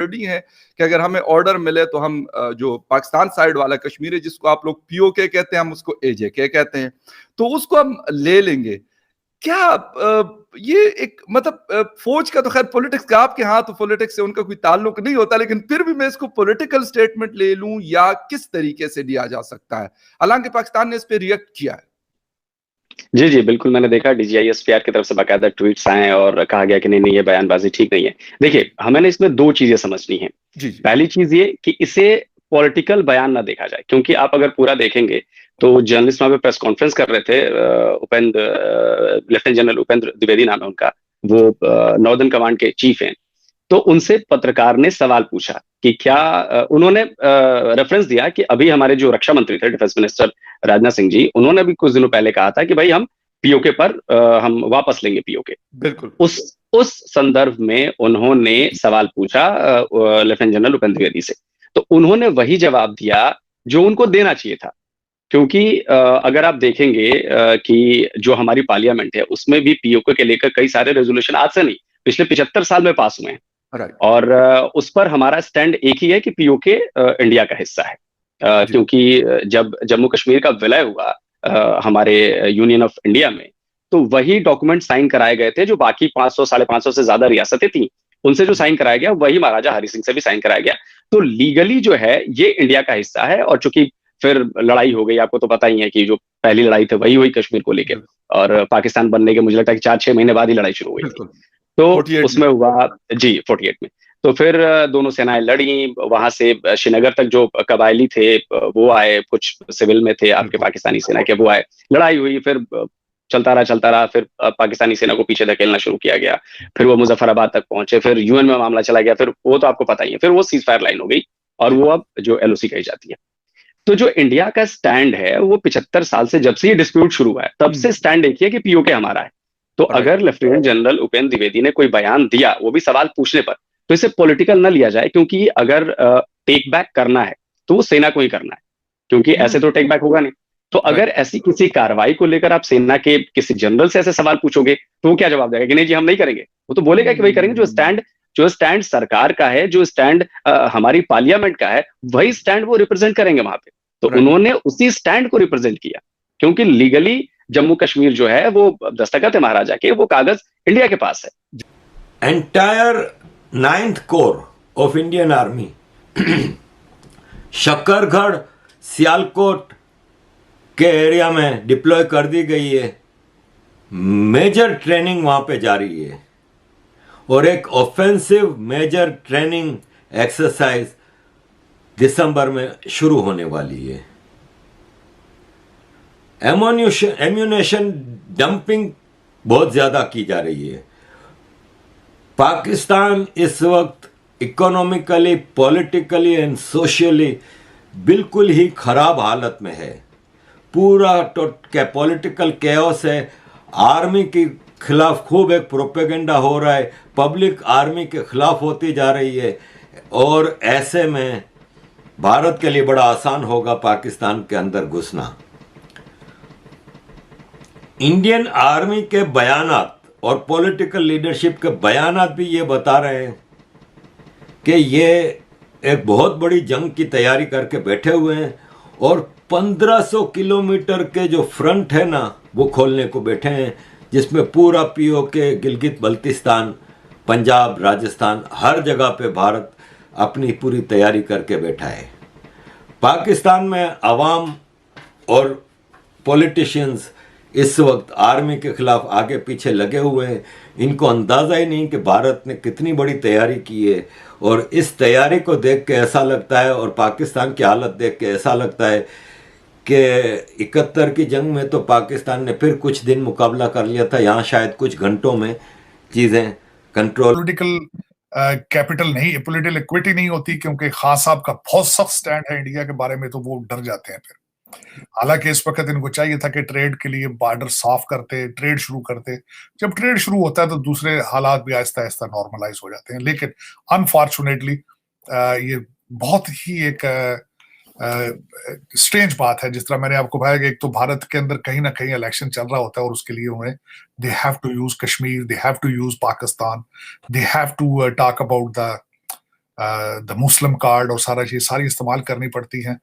Ready हैं कि अगर हमें ऑर्डर मिले तो हम जो पाकिस्तान साइड वाला कश्मीर है जिसको आप लोग पीओके कहते हैं, हम उसको एजेके कहते हैं, तो उसको हम ले लेंगे। क्या ये एक मतलब फौज का तो खैर पॉलिटिक्स का, आपके हाथ तो पॉलिटिक्स से उनका कोई ताल्लुक नहीं होता, लेकिन फिर भी मैं इसको पॉलिटिकल स्टेटमेंट ले लूं या किस तरीके से लिया जा सकता है? हालांकि पाकिस्तान ने इस पे रिएक्ट किया है। जी, जी, बिल्कुल मैंने देखा डीजीआईएसपीआर की तरफ से बाकायदा ट्वीट्स आए हैं और कहा गया कि नहीं, ये बयानबाजी ठीक नहीं है। देखिए, हमें ना इसमें 2 चीज़ें समझनी हैं। जी, जी। पहली चीज़ ये कि इसे पॉलिटिकल बयान ना देखा जाए, क्योंकि आप अगर पूरा देखेंगे तो जर्नलिस्ट वहाँ पे प्रेस कॉन्फ्रेंस कर रहे थे, लेफ्टिनेंट जनरल उपेंद्र द्विवेदी नाम है उनका, वो नॉर्दर्न कमांड के चीफ हैं। तो उनसे पत्रकार ने सवाल पूछा कि क्या उन्होंने रेफरेंस दिया कि अभी हमारे जो रक्षा मंत्री थे, डिफेंस मिनिस्टर राजनाथ सिंह जी, उन्होंने अभी कुछ दिनों पहले कहा था कि भाई हम पीओके पर हम वापस लेंगे पीओके। बिल्कुल। उस संदर्भ में उन्होंने सवाल पूछा लेफ्टिनेंट जनरल उपेंद्र द्विवेदी से, तो उन्होंने वही जवाब दिया जो उनको देना चाहिए था। क्योंकि अगर आप देखेंगे कि जो हमारी पार्लियामेंट है उसमें भी पीओके के लेकर कई सारे रेजोल्यूशन आज से नहीं, पिछले 75 साल में पास हुए हैं। राइट। और उस पर हमारा स्टैंड एक ही है कि पीओके इंडिया का हिस्सा है। क्योंकि जब जम्मू कश्मीर का विलय हुआ हमारे यूनियन ऑफ इंडिया में, तो वही डॉक्यूमेंट साइन कराए गए थे जो बाकी 500 550 से ज्यादा रियासतें थी उनसे जो साइन कराया गया, वही महाराजा हरि सिंह से भी साइन कराया गया। तो लीगली जो है ये इंडिया का हिस्सा है। और चूंकि फिर लड़ाई हो गई, आपको तो पता ही है कि जो पहली लड़ाई थी वही हुई कश्मीर को लेकर, और पाकिस्तान बनने के मुझे लगता है कि 4-6 महीने बाद ही लड़ाई शुरू हुई थी। तो 48 उसमें हुआ जी 48 में। तो फिर दोनों सेनाएं लड़ी, वहां से श्रीनगर तक जो कबायली थे वो आए, कुछ सिविल में थे आपके पाकिस्तानी सेना के, वो आए, लड़ाई हुई, फिर चलता रहा, फिर पाकिस्तानी सेना को पीछे धकेलना शुरू किया गया, फिर वो मुजफ्फराबाद तक पहुंचे, फिर यूएन में मामला चला गया, फिर वो तो आपको पता ही है, फिर वो सीज फायर लाइन हो गई और वो अब जो एलओसी कही जाती है। तो जो इंडिया का स्टैंड है वो 75 साल से, जब से ये डिस्प्यूट शुरू हुआ है तब से स्टैंड एक ही है कि पीओके हमारा है। तो अगर लेफ्टिनेंट जनरल उपेंद्र द्विवेदी ने कोई बयान दिया, वो भी सवाल पूछने पर, तो इसे पॉलिटिकल न लिया जाए, क्योंकि अगर टेक बैक करना है तो वो सेना को ही करना है, क्योंकि ऐसे तो टेक बैक होगा नहीं। तो अगर ऐसी किसी कार्रवाई को लेकर आप सेना के किसी जनरल से ऐसे सवाल पूछोगे तो वो क्या जवाब देगा कि नहीं जी हम नहीं करेंगे? वो तो बोलेगा कि वही करेंगे जो स्टैंड सरकार का है, जो स्टैंड हमारी पार्लियामेंट का है, वही स्टैंड वो रिप्रेजेंट करेंगे वहां पे। तो उन्होंने उसी स्टैंड को रिप्रेजेंट किया, क्योंकि लीगली जम्मू कश्मीर जो है वो दस्तखत है महाराजा के, वो कागज इंडिया के पास है। Entire 9th core of Indian army Shakargarh Sialkot के एरिया में डिप्लॉय कर दी गई है। मेजर ट्रेनिंग वहां पे जारी है और एक ऑफेंसिव मेजर ट्रेनिंग एक्सरसाइज दिसंबर में शुरू होने वाली है। एम्यूनेशन डंपिंग बहुत ज्यादा की जा रही है। पाकिस्तान इस वक्त इकोनॉमिकली, पॉलिटिकली एंड सोशली बिल्कुल ही खराब हालत में है। पूरा पॉलिटिकल कैओस है। आर्मी के खिलाफ खूब एक प्रोपेगेंडा हो रहा है, पब्लिक आर्मी के खिलाफ होती जा रही है, और ऐसे में भारत के लिए बड़ा आसान होगा पाकिस्तान के अंदर घुसना। इंडियन आर्मी के बयानात और पॉलिटिकल लीडरशिप के बयानात भी ये बता रहे हैं कि ये एक बहुत बड़ी जंग की तैयारी करके बैठे हुए हैं और 1500 किलोमीटर के जो फ्रंट है ना वो खोलने को बैठे हैं, जिसमें पूरा पीओके, गिलगित बल्तिस्तान, पंजाब, राजस्थान, हर जगह पे भारत अपनी पूरी तैयारी करके बैठा है। पाकिस्तान में अवाम और पॉलिटिशियंस इस वक्त आर्मी के खिलाफ आगे पीछे लगे हुए हैं। इनको अंदाज़ा ही नहीं कि भारत ने कितनी बड़ी तैयारी की है, और इस तैयारी को देख के ऐसा लगता है, और पाकिस्तान की हालत देख के ऐसा लगता है कि 71 की जंग में तो पाकिस्तान ने फिर कुछ दिन मुकाबला कर लिया था, यहाँ शायद कुछ घंटों में चीज़ें कंट्रोल। पॉलिटिकल कैपिटल नहीं, पॉलिटिकल इक्विटी नहीं होती, क्योंकि खान साहब का बहुत सख्त स्टैंड है इंडिया के बारे में, तो वो डर जाते हैं फिर। हालांकि इस वक्त इनको चाहिए था कि ट्रेड के लिए बॉर्डर साफ करते, ट्रेड शुरू करते। जब ट्रेड शुरू होता है तो दूसरे हालात भी आहिस्ता आहिस्ता नॉर्मलाइज हो जाते हैं, लेकिन अनफॉर्चुनेटली ये बहुत ही एक स्ट्रेंज बात है। जिस तरह मैंने आपको बताया कि एक तो भारत के अंदर कहीं ना कहीं इलेक्शन चल रहा होता है और उसके लिए उन्हें they have to use Kashmir, they have to use Pakistan, they have to talk about the the Muslim card और सारा चीज सारी इस्तेमाल करनी पड़ती है।